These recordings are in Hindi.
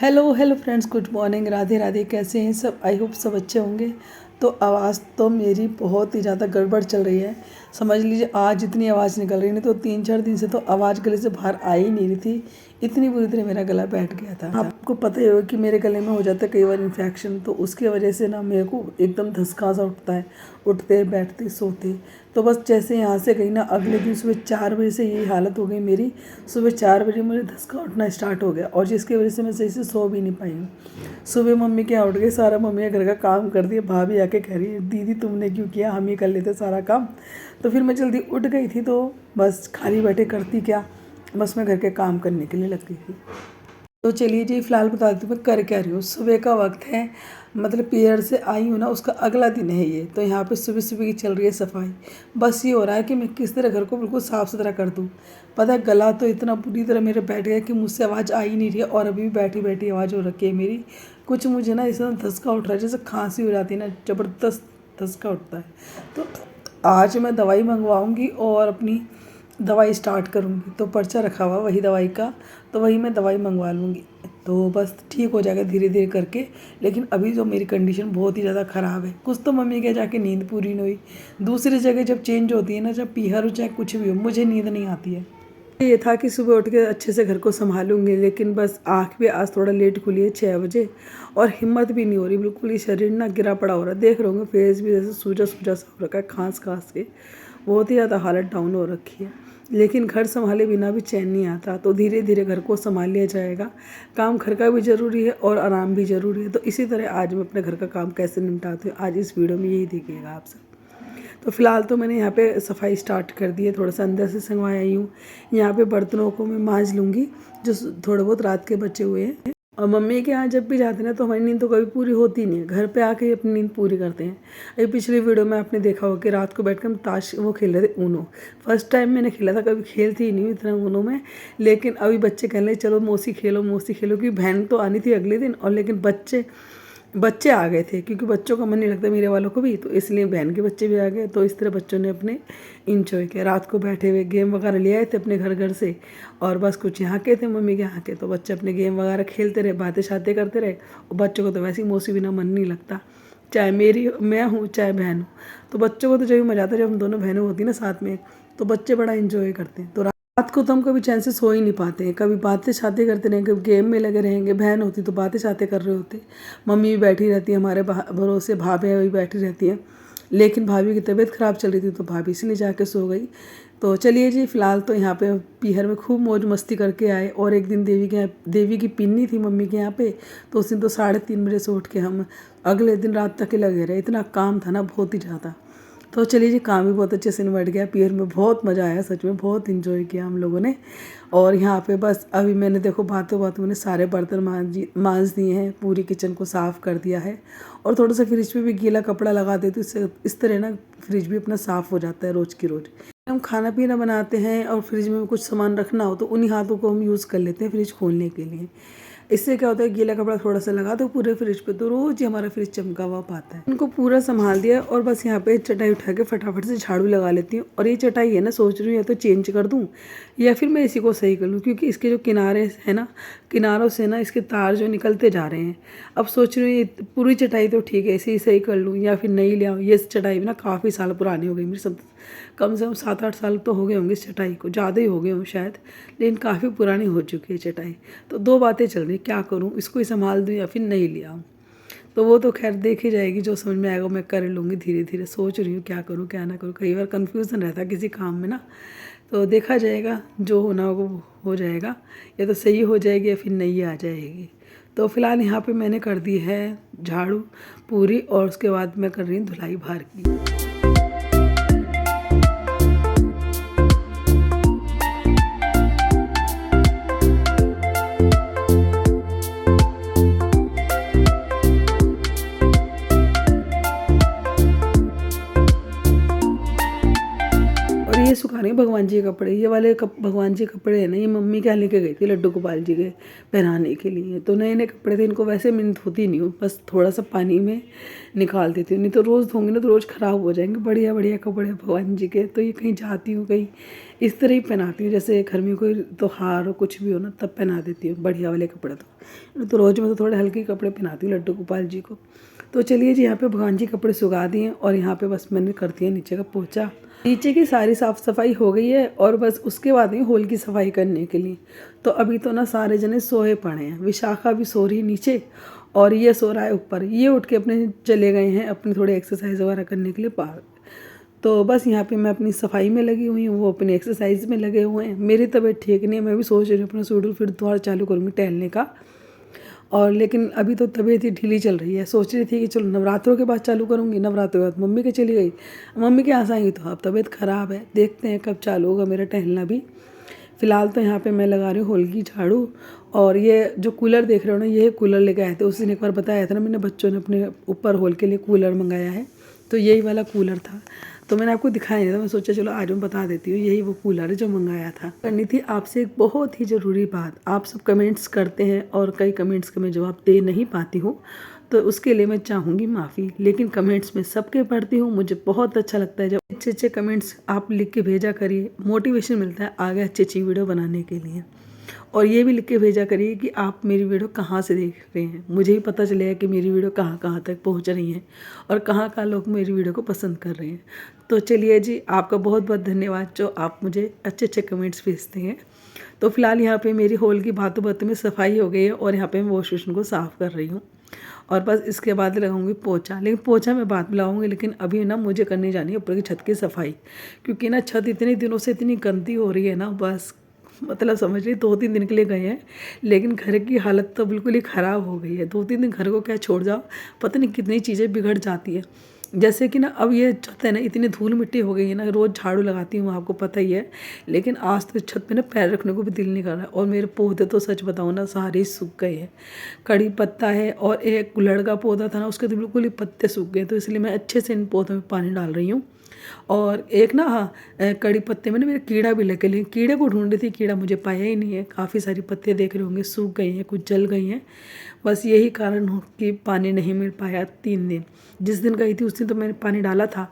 Hello hello friends, good morning, Radhe Radhe. कैसे हैं सब? आई होप सब अच्छे होंगे। तो आवाज़ तो मेरी बहुत ही ज़्यादा गड़बड़ चल रही है। समझ लीजिए आज इतनी आवाज़ निकल रही, नहीं तो 3-4 दिन से तो आवाज़ गले से बाहर आ ही नहीं रही थी। इतनी बुरी तरह मेरा गला बैठ गया था। आपको पता ही होगा कि मेरे गले में हो जाता है कई बार इन्फेक्शन, तो उसकी वजह से ना मेरे को एकदम धंसका सा उठता है, उठते बैठते सोते। तो बस जैसे यहाँ से गई ना, अगले दिन सुबह 4 बजे से यही हालत हो गई मेरी। सुबह 4 बजे मुझे धंसका उठना स्टार्ट हो गया, और जिसकी वजह से मैं सही से सो भी नहीं पाई हूँ। सुबह मम्मी के यहाँ उठ गई, सारा मम्मी ने घर का काम कर दिया। भाभी आके कह रही है, दीदी तुमने क्यों किया, हम ही कर लेते सारा काम। तो फिर मैं जल्दी उठ गई थी, तो बस खाली बैठे करती क्या, बस मैं घर के काम करने के लिए लग गई थी। तो चलिए जी, फ़िलहाल बताती हूँ मैं कर क्या रही हूँ। सुबह का वक्त है, मतलब पीरियड से आई हूँ ना, उसका अगला दिन है ये। तो यहाँ पे सुबह सुबह की चल रही है सफाई। बस ये हो रहा है कि मैं किस तरह घर को बिल्कुल साफ़ सुथरा कर दूँ। पता है, गला तो इतना बुरी तरह मेरे बैठ गया कि मुझसे आवाज़ आ ही नहीं रही है, और अभी भी बैठी बैठी आवाज़ हो रखी है मेरी। कुछ मुझे ना इस धंसका उठ रहा है, जैसे खांसी हो जाती है ना, ज़बरदस्त धंसका उठता है। तो आज मैं दवाई मंगवाऊँगी और अपनी दवाई स्टार्ट करूँगी। तो पर्चा रखा हुआ वही दवाई का, तो वही मैं दवाई मंगवा लूँगी। तो बस ठीक हो जाएगा धीरे धीरे करके। लेकिन अभी जो मेरी कंडीशन बहुत ही ज़्यादा ख़राब है। कुछ तो मम्मी के जाके नींद पूरी नहीं हुई। दूसरी जगह जब चेंज होती है ना, जब पीहर हो चाहे कुछ भी हो, मुझे नींद नहीं आती है। ये था कि सुबह उठ के अच्छे से घर को संभालूंगी, लेकिन बस आँख भी आज थोड़ा लेट खुली है 6 बजे, और हिम्मत भी नहीं हो रही बिल्कुल ही। शरीर ना गिरा पड़ा हो रहा है, देख रहे होंगे फेस भी जैसे सूजा सूजा सा हो रखा है, खांस खांस के। बहुत ही ज़्यादा हालत डाउन हो रखी है। लेकिन घर संभाले बिना भी चैन नहीं आता, तो धीरे धीरे घर को संभाल लिया जाएगा। काम घर का भी ज़रूरी है और आराम भी ज़रूरी है। तो इसी तरह आज मैं अपने घर का काम कैसे निपटाती हूँ, आज इस वीडियो में यही देखिएगा आप सब। तो फिलहाल तो मैंने यहाँ पे सफाई स्टार्ट कर दी है, थोड़ा सा अंदर से संगवाई आई हूँ। यहाँ पे बर्तनों को मैं मांज लूँगी जो थोड़े बहुत रात के बचे हुए हैं। और मम्मी के यहाँ जब भी जाते हैं ना, तो हमारी नींद तो कभी पूरी होती नहीं है। घर पे आके ही अपनी नींद पूरी करते हैं। अभी पिछली वीडियो में आपने देखा होगा कि रात को बैठकर हम ताश वो खेल रहे थे, ऊनो। फर्स्ट टाइम मैंने खेला था, कभी खेलती ही नहीं हूँ इतना ऊनो में। लेकिन अभी बच्चे कहने लगे चलो मौसी खेलो मौसी खेलो, क्योंकि बहन तो आनी थी अगले दिन, और लेकिन बच्चे आ गए थे, क्योंकि बच्चों का मन नहीं लगता मेरे वालों को भी, तो इसलिए बहन के बच्चे भी आ गए। तो इस तरह बच्चों ने अपने इंजॉय किया। रात को बैठे हुए गेम वगैरह ले आए थे अपने घर घर से, और बस कुछ यहाँ के थे मम्मी के यहाँ के, तो बच्चे अपने गेम वगैरह खेलते रहे, बातें शातें करते रहे। और बच्चों को तो वैसे ही मौसी बिना मन नहीं लगता, चाहे मैं हूँ चाहे बहन हूँ। तो बच्चों को तो जब भी मजा आता है, जब हम दोनों बहनें होती ना साथ में, तो बच्चे बड़ा इंजॉय करते हैं। तो रात को तो हम कभी चैन से सो ही नहीं पाते हैं, कभी बातें शातें करते रहेंगे, कभी गेम में लगे रहेंगे। बहन होती तो बातें शातें कर रहे होते, मम्मी भी बैठी रहती है हमारे भरोसे, भाभी भी बैठी रहती हैं। लेकिन भाभी की तबीयत ख़राब चल रही थी, तो भाभी इसलिए जाके सो गई। तो चलिए जी, फ़िलहाल तो यहाँ पे पीहर में खूब मौज मस्ती करके आए। और एक दिन देवी की पिन्नी थी मम्मी के यहाँ पे, तो उस दिन तो 3:30 बजे से उठ के हम अगले दिन रात तक ही लगे रहे। इतना काम था ना, बहुत ही ज़्यादा। तो चलिए जी, काम भी बहुत अच्छे से निपट गया। पीहर में बहुत मज़ा आया, सच में बहुत इन्जॉय किया हम लोगों ने। और यहाँ पे बस अभी मैंने देखो बातों बातों मैंने सारे बर्तन मांज दिए हैं, पूरी किचन को साफ़ कर दिया है। और थोड़ा सा फ्रिज पे भी गीला कपड़ा लगा देती हूँ, इससे इस तरह ना फ्रिज भी अपना साफ़ हो जाता है रोज़ की रोज़। हम खाना पीना बनाते हैं और फ्रिज में कुछ सामान रखना हो, तो उन्हीं हाथों को हम यूज़ कर लेते हैं फ्रिज खोलने के लिए। इससे क्या होता है, गीला कपड़ा थोड़ा सा लगा दो पूरे फ्रिज पे, तो रोज़ ही हमारा फ्रिज चमका हुआ पाता है। उनको पूरा संभाल दिया, और बस यहाँ पे चटाई उठा के फटाफट से झाड़ू लगा लेती हूँ। और ये चटाई है ना, सोच रही हूँ या तो चेंज कर दूँ या फिर मैं इसी को सही कर लूँ, क्योंकि इसके जो किनारे हैं ना, किनारों से ना इसके तार जो निकलते जा रहे हैं। अब सोच रही हूँ ये पूरी चटाई तो ठीक है, इसे ही सही कर लूँ या फिर नई ले आऊँ। ये चटाई भी ना काफ़ी साल पुरानी हो गई मेरी, सब कम से कम 7-8 साल तो हो गए होंगे इस चटाई को, ज़्यादा ही हो गए हों शायद, लेकिन काफ़ी पुरानी हो चुकी है चटाई। तो दो बातें चल रही, क्या करूँ, इसको ही संभाल दूँ या फिर नहीं ले आऊँ। तो वो तो खैर देखी जाएगी, जो समझ में आएगा मैं कर लूँगी धीरे धीरे। सोच रही हूँ क्या करूँ क्या ना करूँ, कई बार कन्फ्यूज़न रहता है किसी काम में ना। तो देखा जाएगा, जो होना होगा वो हो जाएगा, या तो सही हो जाएगी या फिर नहीं आ जाएगी। तो फिलहाल यहाँ पे मैंने कर दी है झाड़ू पूरी, और उसके बाद मैं कर रही हूँ धुलाई बाहर की। ये सुखाने भगवान जी के कपड़े, ये वाले भगवान जी के कपड़े हैं ना, ये मम्मी क्या लेके गई थी लड्डू गोपाल जी के पहनाने के लिए। तो नए नए कपड़े थे, इनको वैसे मैं धोती नहीं हूँ, बस थोड़ा सा पानी में निकाल देती हूँ, नहीं तो रोज़ धोंगी ना तो रोज़ ख़राब हो जाएंगे। बढ़िया बढ़िया कपड़े भगवान जी के, तो ये कहीं जाती हूँ कहीं इस तरह ही पहनाती हूँ, जैसे घर में कोई त्योहार हो कुछ भी हो ना तब पहना देती हूँ बढ़िया वाले कपड़े। तो रोज़ मैं तो थोड़े हल्के कपड़े पहनाती हूँ लड्डू गोपाल जी को। तो चलिए जी, यहाँ पे भगवान जी कपड़े सुखा दिए और यहाँ पे बस मैंने कर दिया नीचे का पोछा। नीचे की सारी साफ़ सफाई हो गई है और बस उसके बाद ही हॉल की सफाई करने के लिए। तो अभी तो ना सारे जने सोए पड़े हैं, विशाखा भी सो रही है नीचे और ये सो रहा है ऊपर। ये उठ के अपने चले गए हैं अपनी थोड़ी एक्सरसाइज वगैरह करने के लिए पार्क। तो बस यहाँ पे मैं अपनी सफाई में लगी हुई हूँ, वो अपनी एक्सरसाइज में लगे हुए हैं। मेरी तबीयत ठीक नहीं है, मैं भी सोच रही हूँ अपना शेड्यूल फिर दोबारा चालू करूँगी टहलने का। और लेकिन अभी तो तबीयत ही ढीली चल रही है। सोच रही थी कि चलो नवरात्रों के बाद चालू करूँगी, नवरात्रों के बाद मम्मी के चली गई, मम्मी के यहाँ से आएंगी तो अब तबीयत ख़राब है। देखते हैं कब चालू होगा मेरा टहलना भी। फ़िलहाल तो यहाँ पे मैं लगा रही हूँ हॉल की झाड़ू। और ये जो कूलर देख रहे हो ना, ये कूलर लेके आए थे, उस दिन एक बार बताया था ना मैंने, बच्चों ने अपने ऊपर हॉल के लिए कूलर मंगाया है, तो यही वाला कूलर था। तो मैंने आपको दिखाया नहीं था, मैं सोचा चलो आज मैं बता देती हूँ, यही वो कूलर है जो मंगाया था। करनी थी आपसे एक बहुत ही ज़रूरी बात। आप सब कमेंट्स करते हैं और कई कमेंट्स का मैं जवाब दे नहीं पाती हूँ, तो उसके लिए मैं चाहूँगी माफ़ी। लेकिन कमेंट्स में सबके पढ़ती हूँ, मुझे बहुत अच्छा लगता है जब अच्छे अच्छे कमेंट्स आप लिख के भेजा करिए, मोटिवेशन मिलता है आगे अच्छी अच्छी वीडियो बनाने के लिए। और ये भी लिख के भेजा करिए कि आप मेरी वीडियो कहाँ से देख रहे हैं, मुझे भी पता चलेगा कि मेरी वीडियो कहाँ कहाँ तक पहुँच रही हैं और कहाँ कहाँ लोग मेरी वीडियो को पसंद कर रहे हैं। तो चलिए जी, आपका बहुत बहुत धन्यवाद जो आप मुझे अच्छे अच्छे कमेंट्स भेजते हैं। तो फिलहाल यहाँ पे मेरी हॉल की बातों बातों में सफाई हो गई है और यहाँ पे मैं वॉश बेसिन को साफ़ कर रही हूँ और बस इसके बाद लगाऊंगी पोछा। लेकिन पोछा मैं बाद में लगाऊंगी, लेकिन अभी ना मुझे करने जानी है ऊपर की छत की सफाई, क्योंकि ना छत इतने दिनों से इतनी गंदी हो रही है ना, बस मतलब समझ लीजिए 2-3 दिन के लिए गए हैं, लेकिन घर की हालत तो बिल्कुल ही ख़राब हो गई है। 2-3 दिन घर को क्या छोड़ जाओ, पता नहीं कितनी चीज़ें बिगड़ जाती है। जैसे कि ना अब ये छत है ना, इतनी धूल मिट्टी हो गई है ना, रोज़ झाड़ू लगाती हूँ आपको पता ही है, लेकिन आज तो छत पे ना पैर रखने को भी दिल नहीं कर रहा है। और मेरे पौधे तो सच बताऊँ ना सारे ही सूख गए हैं। कड़ी पत्ता है और एक गुलड़ का पौधा था ना, उसके तो बिल्कुल ही पत्ते सूख गए, तो इसलिए मैं अच्छे से इन पौधों में पानी डाल रही हूँ। और एक ना कड़ी पत्ते में ना मेरे कीड़ा भी लगे, लेकिन कीड़े को ढूंढ रही थी, कीड़ा मुझे पाया ही नहीं है। काफ़ी सारी पत्ते देख रहे होंगे सूख गई हैं, कुछ जल गई हैं। बस यही कारण हो कि पानी नहीं मिल पाया 3 दिन। जिस दिन गई थी उस दिन तो मैंने पानी डाला था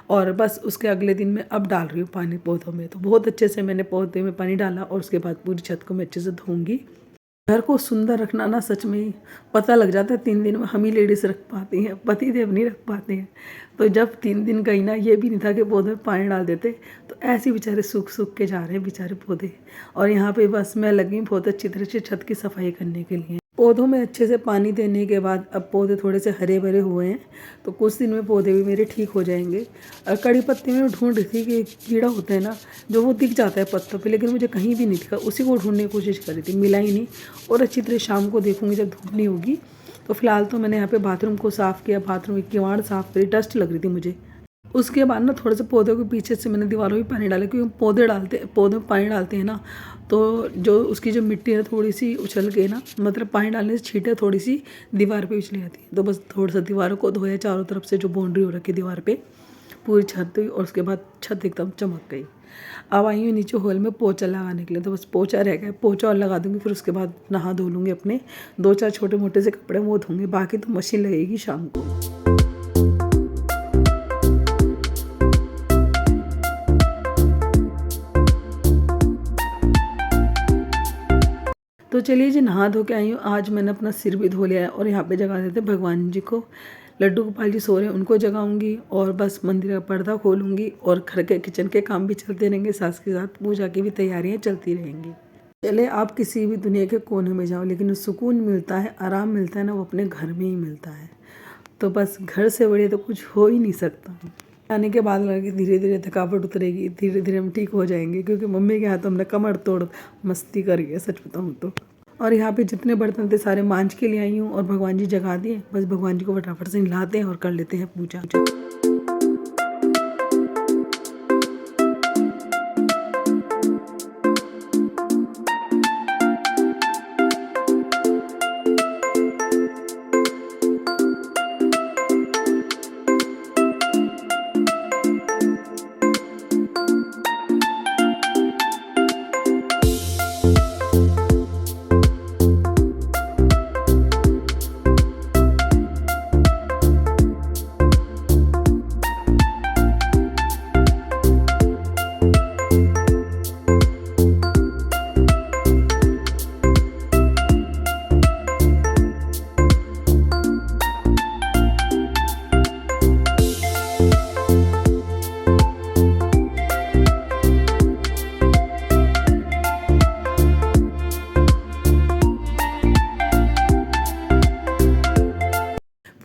और बस उसके अगले दिन मैं अब डाल रही हूँ पानी पौधों में। तो बहुत अच्छे से मैंने पौधे में पानी डाला और उसके बाद पूरी छत को मैं अच्छे से धोऊंगी। घर को सुंदर रखना ना सच में ही पता लग जाता है 3 दिन में, हम ही लेडीज़ रख पाती हैं, पति देव नहीं रख पाते हैं। तो जब 3 दिन गई ना, ये भी नहीं था कि पौधे में पानी डाल देते, तो ऐसे ही बेचारे सूख सूख के जा रहे हैं बेचारे पौधे। और यहाँ पे बस मैं लगी बहुत अच्छी तरह से छत की सफाई करने के लिए। पौधों में अच्छे से पानी देने के बाद अब पौधे थोड़े से हरे भरे हुए हैं, तो कुछ दिन में पौधे भी मेरे ठीक हो जाएंगे। और कड़ी पत्ते में ढूंढ रही थी कि कीड़ा होता है ना, जो वो दिख जाता है पत्तों पे, लेकिन मुझे कहीं भी नहीं दिखा, उसी को ढूंढने की कोशिश कर रही थी, मिला ही नहीं। और अच्छी तरह शाम को देखूंगी जब धूप नहीं होगी। तो फिलहाल तो मैंने यहाँ पे बाथरूम को साफ़ किया, बाथरूम की किवाड़ साफ़ करी, डस्ट लग रही थी मुझे। उसके बाद ना थोड़े से पौधों के पीछे से मैंने दीवारों में पानी डाला, क्योंकि पौधों में पानी डालते हैं ना, तो जो उसकी जो मिट्टी है थोड़ी सी उछल के ना, मतलब पानी डालने से छींटे थोड़ी सी दीवार पे उछली जाती है। तो बस थोड़ा सा दीवारों को धोया, चारों तरफ से जो बाउंड्री हो रखी है दीवार पे, पूरी छत हुई और उसके बाद छत एकदम चमक गई। अब आई हूँ नीचे हॉल में पोछा लगाने के लिए, तो बस पोछा रह गया, पोछा और लगा दूँगी, फिर उसके बाद नहा धो लूँगी, अपने 2-4 छोटे मोटे से कपड़े वो धोंगे, बाकी तो मशीन लगेगी शाम को। तो चलिए जी, नहा धो के आई हूँ। आज मैंने अपना सिर भी धो लिया है और यहाँ पे जगा देते भगवान जी को। लड्डू गोपाल जी सो रहे हैं, उनको जगाऊंगी और बस मंदिर का पर्दा खोलूंगी और घर के किचन के काम भी चलते रहेंगे, सास के साथ पूजा की भी तैयारियाँ चलती रहेंगी। चले आप किसी भी दुनिया के कोने में जाओ, लेकिन सुकून मिलता है, आराम मिलता है ना, वो अपने घर में ही मिलता है। तो बस घर से बढ़िया तो कुछ हो ही नहीं सकता। आने के बाद लगे धीरे धीरे थकावट उतरेगी, धीरे धीरे हम ठीक हो जाएंगे, क्योंकि मम्मी के हाथ हमने कमर तोड़ मस्ती करी है सच बताऊँ तो। और यहाँ पे जितने बर्तन थे सारे मांझ के लिए आई हूँ और भगवान जी जगा दिए। बस भगवान जी को फटाफट से नहलाते हैं और कर लेते हैं पूजा।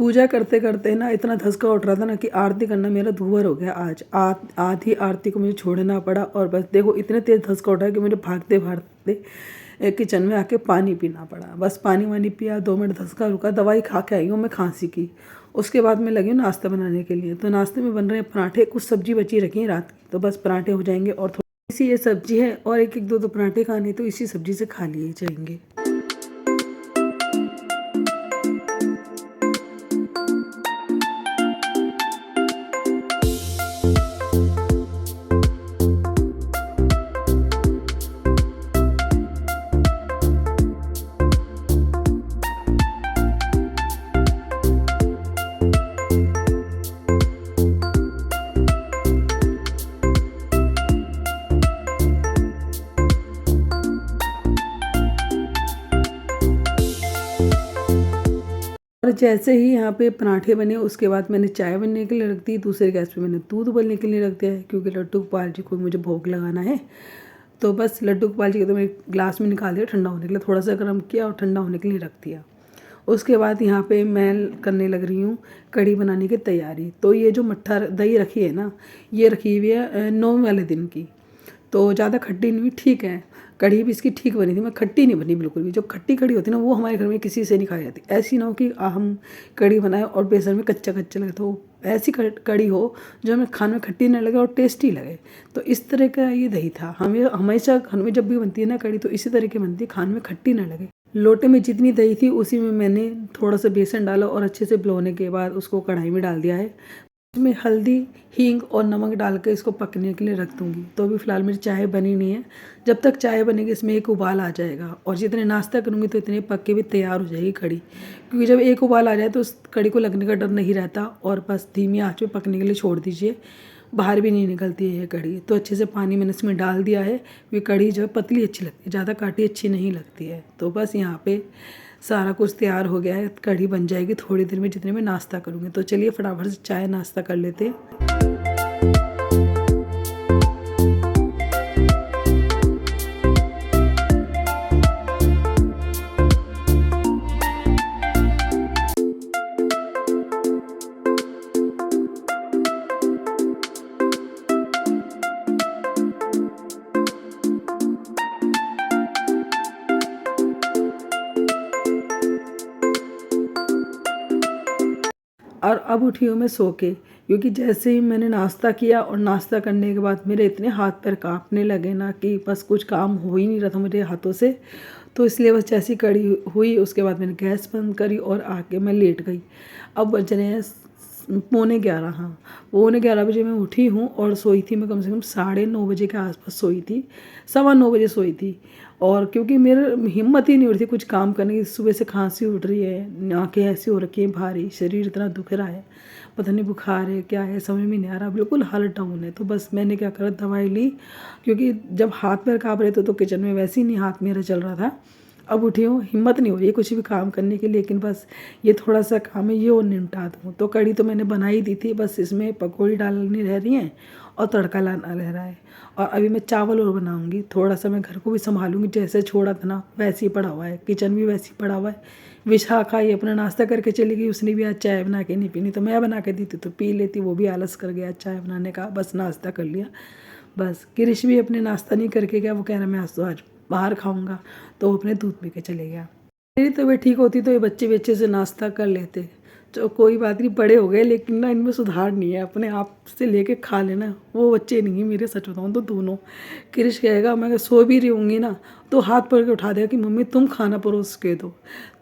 पूजा करते करते ना इतना धसका उठ रहा था ना कि आरती करना मेरा दूभर हो गया। आज आधी आरती को मुझे छोड़ना पड़ा और बस देखो इतने तेज़ धसका उठा कि मुझे भागते भागते किचन में आके पानी पीना पड़ा। बस पानी वानी पिया, 2 मिनट धसका रुका, दवाई खा के आई हूँ मैं खांसी की। उसके बाद मैं लगी हूँ नाश्ता बनाने के लिए। तो नाश्ते में बन रहे हैं पराठे, कुछ सब्जी बची रखी है रात की, तो बस पराठे हो जाएंगे। और थोड़ी सी ये सब्जी है और एक एक दो पराठे खाने, तो इसी सब्जी से खा लिए जाएंगे। और जैसे ही यहाँ पे पराठे बने उसके बाद मैंने चाय बनने के लिए रख दी। दूसरे गैस पे मैंने दूध उबलने के लिए रख दिया है, क्योंकि लड्डू गोपाल जी को मुझे भोग लगाना है। तो बस लड्डू गोपाल जी के तो मैं ग्लास में निकाल दिया ठंडा होने के लिए, थोड़ा सा गर्म किया और ठंडा होने के लिए रख दिया। उसके बाद यहाँ पे मैं करने लग रही हूँ कढ़ी बनाने की तैयारी। तो ये जो मट्ठा दही रखी है ना, ये रखी हुई है 9 वाले दिन की, तो ज़्यादा खट्टी नहीं हुई, ठीक है। कढ़ी भी इसकी ठीक बनी थी, मैं खट्टी नहीं बनी बिल्कुल भी। जो खट्टी कढ़ी होती है ना वो हमारे घर में किसी से नहीं खाई जाती। ऐसी ना हो कि हम कढ़ी बनाए और बेसन में कच्चा कच्चा लगे, तो ऐसी कढ़ी हो जो हमें खाने में खट्टी ना लगे और टेस्टी लगे। तो इस तरह का ये दही था। हमें हमेशा घर में जब भी बनती है ना कढ़ी तो इसी तरह की बनती है, खाने में खट्टी ना लगे। लोटे में जितनी दही थी उसी में मैंने थोड़ा सा बेसन डाला और अच्छे से भिगोने के बाद उसको कढ़ाई में डाल दिया है। इसमें हल्दी, हींग और नमक डाल के इसको पकने के लिए रख दूँगी। तो अभी फ़िलहाल मेरी चाय बनी नहीं है। जब तक चाय बनेगी इसमें एक उबाल आ जाएगा और जितने नाश्ता करूँगी तो इतने पक के भी तैयार हो जाएगी कढ़ी। क्योंकि जब एक उबाल आ जाए तो उस कढ़ी को लगने का डर नहीं रहता और बस धीमी आँच में पकने के लिए छोड़ दीजिए। बाहर भी नहीं निकलती है ये कढ़ी। तो अच्छे से पानी मैंने इसमें डाल दिया है। ये कढ़ी जो है पतली अच्छी लगती है, ज़्यादा काटी अच्छी नहीं लगती है। तो बस यहाँ पे सारा कुछ तैयार हो गया है, कढ़ी बन जाएगी थोड़ी देर में जितने में नाश्ता करूँगी। तो चलिए फटाफट से चाय नाश्ता कर लेते हैं। और अब उठी हूँ मैं सो के, क्योंकि जैसे ही मैंने नाश्ता किया और नाश्ता करने के बाद मेरे इतने हाथ पैर कांपने लगे ना कि बस कुछ काम हो ही नहीं रहा था मेरे हाथों से। तो इसलिए बस जैसी कड़ी हुई उसके बाद मैंने गैस बंद करी और आके मैं लेट गई। अब बज रहे हैं 11:45। हाँ, 11:45 बजे मैं उठी हूँ और सोई थी मैं कम से कम 9:30 बजे के आसपास सोई थी, 9:15 बजे सोई थी। और क्योंकि मेरे हिम्मत ही नहीं हो रही थी कुछ काम करने की। सुबह से खांसी उठ रही है, आँखें ऐसी हो रखी हैं भारी, शरीर इतना दुख रहा है, पता नहीं बुखार है क्या है समझ में नहीं आ रहा, बिल्कुल हालत डाउन है। तो बस मैंने क्या करा, दवाई ली, क्योंकि जब हाथ पैर काँप रहे थे तो किचन में वैसे ही नहीं हाथ मेरा चल रहा था। अब उठी हूँ, हिम्मत नहीं हो रही है कुछ भी काम करने की, लेकिन बस ये थोड़ा सा काम है ये और निपटा दूँ। तो कढ़ी तो मैंने बनाई दी थी, बस इसमें पकौड़ी डालनी रह रही हैं और तड़का लाना रह रहा है। और अभी मैं चावल और बनाऊँगी, थोड़ा सा मैं घर को भी संभालूंगी। जैसे छोड़ा था ना वैसे ही पड़ा हुआ है, किचन भी वैसे ही पड़ा हुआ है। विशाखा ये अपना नाश्ता करके चली गई, उसने भी आज चाय बना के नहीं पीनी, तो मैं बना के दी थी तो पी लेती। वो भी आलस कर गया चाय बनाने का, बस नाश्ता कर लिया। बस किरिश भी अपने नाश्ता नहीं करके गया, वो कह रहा मैं आज बाहर खाऊंगा, तो वो अपने दूध पी के चले गया। मेरी तबीयत ठीक होती तो ये बच्चे बच्चे से नाश्ता कर लेते। तो कोई बात नहीं, बड़े हो गए लेकिन ना इनमें सुधार नहीं है, अपने आप से लेके खा लेना। वो बच्चे नहीं है मेरे, सच बताऊँ तो दोनों। किरिश कहेगा मैं सो भी रही होंगी ना तो हाथ पकड़ के उठा देगा कि मम्मी तुम खाना परोस के दो।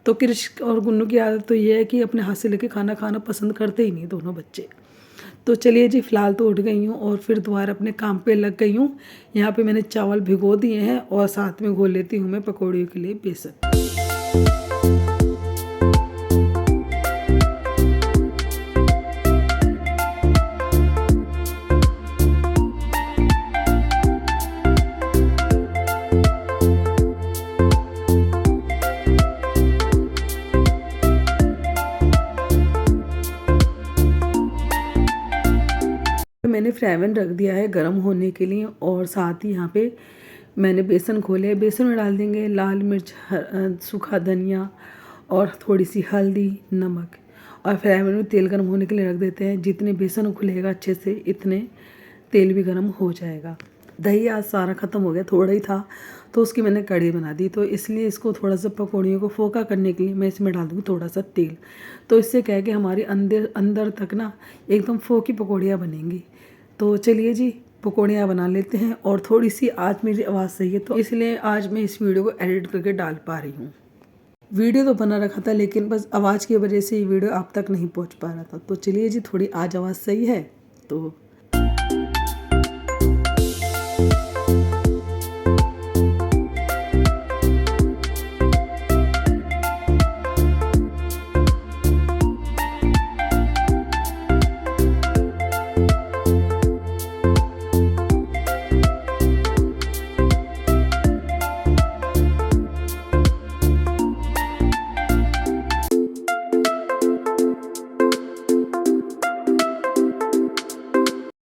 तो किरिश और गुन्नू की आदत तो ये है कि अपने हाथ से लेके खाना खाना पसंद करते ही नहीं दोनों बच्चे। तो चलिए जी, फ़िलहाल तो उठ गई हूँ और फिर दोबारा अपने काम पे लग गई हूँ। यहाँ पे मैंने चावल भिगो दिए हैं और साथ में घोल लेती हूँ मैं पकौड़ियों के लिए बेसन। मैंने फ्राइपैन रख दिया है गरम होने के लिए और साथ ही यहाँ पे मैंने बेसन घोले। बेसन में डाल देंगे लाल मिर्च, सूखा धनिया और थोड़ी सी हल्दी, नमक और फ्राई पैन में तेल गर्म होने के लिए रख देते हैं। जितने बेसन उखलेगा अच्छे से इतने तेल भी गर्म हो जाएगा। दही आज सारा ख़त्म हो गया, थोड़ा ही था तो उसकी मैंने कड़ी बना दी। तो इसलिए इसको थोड़ा सा पकौड़ियों को फोका करने के लिए मैं इसमें डाल दूँगी थोड़ा सा तेल। तो इससे क्या है कि हमारी अंदर तक ना एकदम फोकी पकौड़ियाँ बनेंगी। तो चलिए जी पकौड़ियाँ बना लेते हैं। और थोड़ी सी आज मेरी आवाज़ सही है तो इसलिए आज मैं इस वीडियो को एडिट करके डाल पा रही हूँ। वीडियो तो बना रखा था लेकिन बस आवाज़ की वजह से ये वीडियो आप तक नहीं पहुँच पा रहा था। तो चलिए जी थोड़ी आज आवाज़ सही है तो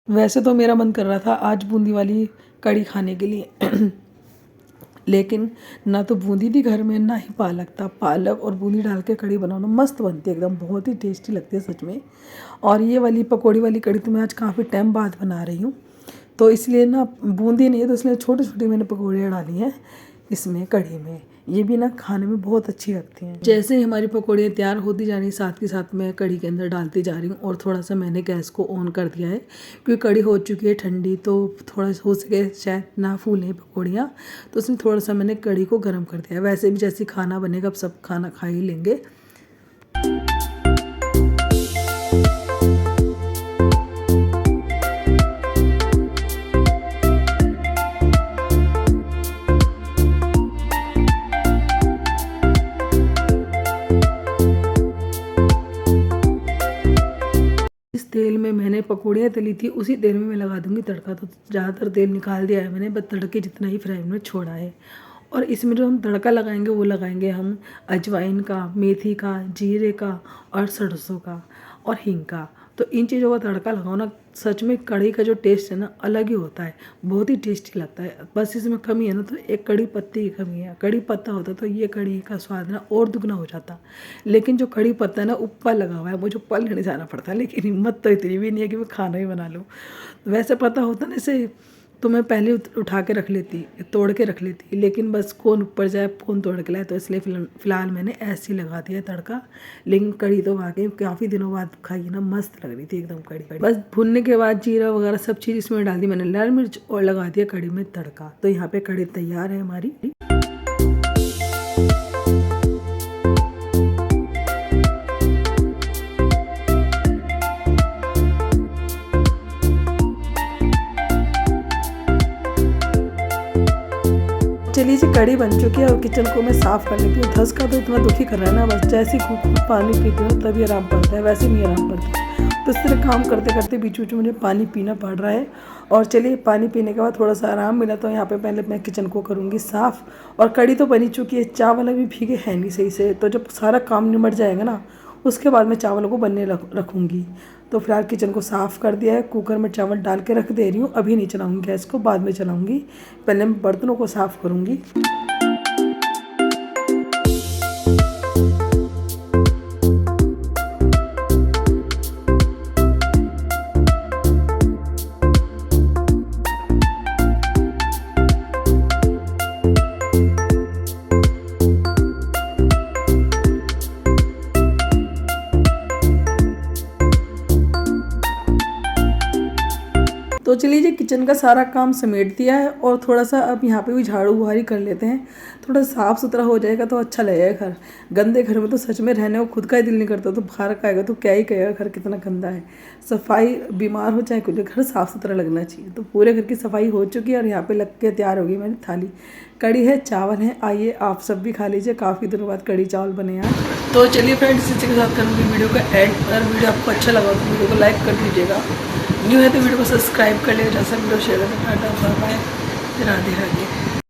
वैसे तो मेरा मन कर रहा था आज बूंदी वाली कड़ी खाने के लिए लेकिन ना तो बूंदी थी घर में ना ही पालक था। पालक और बूंदी डाल के कड़ी बनाना मस्त बनती है एकदम, बहुत ही टेस्टी लगती है सच में। और ये वाली पकौड़ी वाली कड़ी तो मैं आज काफ़ी टाइम बाद बना रही हूँ। तो इसलिए ना बूंदी नहीं है तो इसलिए छोटी छोटी मैंने पकौड़ियाँ डाली हैं इसमें कड़ी में। ये भी ना खाने में बहुत अच्छी लगती हैं। जैसे ही हमारी पकौड़ियाँ तैयार होती जा रही साथ के साथ मैं कड़ी के अंदर डालती जा रही हूँ। और थोड़ा सा मैंने गैस को ऑन कर दिया है क्योंकि कड़ी हो चुकी है ठंडी, तो थोड़ा हो सके शायद ना फूलें पकौड़ियाँ, तो उसमें थोड़ा सा मैंने कड़ी को गर्म कर दिया है। वैसे भी जैसे खाना बनेगा अब सब खाना खा ही लेंगे। तेल में मैंने पकौड़ियाँ तली थी उसी तेल में मैं लगा दूंगी तड़का। तो ज़्यादातर तेल निकाल दिया है मैंने, बस तड़के जितना ही फ्राई में छोड़ा है। और इसमें जो हम तड़का लगाएंगे वो लगाएंगे हम अजवाइन का, मेथी का, जीरे का और सरसों का और हींग का। तो इन चीज़ों का तड़का लगाओ ना, सच में कड़ी का जो टेस्ट है ना अलग ही होता है, बहुत ही टेस्टी लगता है। बस इसमें कमी है ना तो एक कड़ी पत्ते की कमी है। कड़ी पत्ता होता तो ये कड़ी का स्वाद ना और दुगना हो जाता। लेकिन जो कड़ी पत्ता है ना ऊपर लगा हुआ है, मुझे ऊपर लेने जाना पड़ता है। लेकिन हिम्मत तो इतनी भी नहीं है कि मैं खाना ही बना लूँ। वैसे पता होता ना इसे तो मैं पहले उठा के रख लेती, तोड़ के रख लेती, लेकिन बस कौन ऊपर जाए कौन तोड़ के लाए, तो इसलिए फ़िलहाल मैंने ऐसे ही लगा दिया तड़का। लेकिन कड़ी तो वाकई काफ़ी दिनों बाद खाई ना, मस्त लग रही थी एकदम कड़ी। बस भुनने के बाद जीरा वगैरह सब चीज़ इसमें डाल दी मैंने, लाल मिर्च, और लगा दिया कड़ी में तड़का। तो यहाँ पे कड़ी तैयार है हमारी। चलिए जी कड़ी बन चुकी है और किचन को मैं साफ़ कर लेती हूँ। धस का तो इतना दुखी कर रहा है ना, बस जैसे ही खूब पानी पीती हूँ तभी आराम पड़ता है, वैसे नहीं आराम पड़ता। तो इस तरह काम करते करते बीच बीच में मुझे पानी पीना पड़ रहा है। और चलिए पानी पीने के बाद थोड़ा सा आराम मिला तो यहाँ पे पहले मैं किचन को करूँगी साफ़। और कड़ी तो बनी चुकी है, चावल अभी भीगे हैं नहीं सही से, तो जब सारा काम निमट जाएगा ना उसके बाद मैं चावलों को बनने रखूँगी। तो फिलहाल किचन को साफ़ कर दिया है, कुकर में चावल डाल के रख दे रही हूँ। अभी नहीं चलाऊँगी गैस को, बाद में चलाऊँगी। पहले मैं बर्तनों को साफ़ करूँगी। तो चलिए जी किचन का सारा काम समेट दिया है और थोड़ा सा अब यहाँ पे भी झाड़ू बुहारी कर लेते हैं। थोड़ा साफ़ सुथरा हो जाएगा तो अच्छा लगेगा घर। गंदे घर में तो सच में रहने को खुद का ही दिल नहीं करता, तो बाहर का आएगा तो क्या ही कहेगा घर कितना गंदा है। सफाई बीमार हो चाहे कुछ, घर साफ़ सुथरा लगना चाहिए। तो पूरे घर की सफाई हो चुकी है और यहाँ पर लग के तैयार होगी मेरी थाली। कड़ी है, चावल है, आइए आप सब भी खा लीजिए। काफ़ी दिनों बाद कड़ी चावल बने हैं। तो चलिए फ्रेंड्स इसी के साथ करूँगी वीडियो का एंड। अगर वीडियो आपको अच्छा लगा तो वीडियो को लाइक कर दीजिएगा, न्यू है तो वीडियो को सब्सक्राइब कर लीजिएगा, सब वीडियो शेयर करना। Tata bye bye, Radhe Radhe.